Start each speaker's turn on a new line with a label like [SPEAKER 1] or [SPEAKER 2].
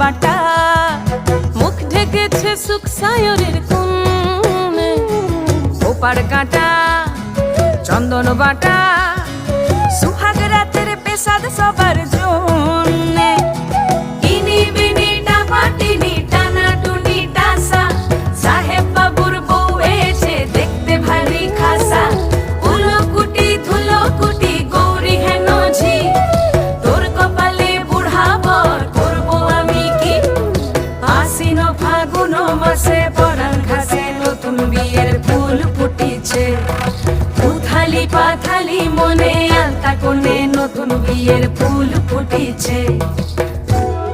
[SPEAKER 1] বাটা, মুখ ঢেকেছে সুখ সায়রের কোণে। ওপার কাটা চন্দন বাটা, সুহাগ রাতের পেশাদ সবার জন্যে। ইনি বিনি টাপাটিনি টানা টুনি টাসা, সাহেব বাবুর বউ এসে দেখতে ভারী খাসা। উলকুটি ধুলকুটি গৌরী হেন ঝি, তোর কপালে বুড়া বর করবো আমি কি। আশ্বিন ফাগুন মাসে পরাণ ঘাসে নতুন বিয়ের ফুল ফুটিছে। উথালি পাথালি মনে আলতা কোণে নতুন বিয়ের ফুল ফুটিছে।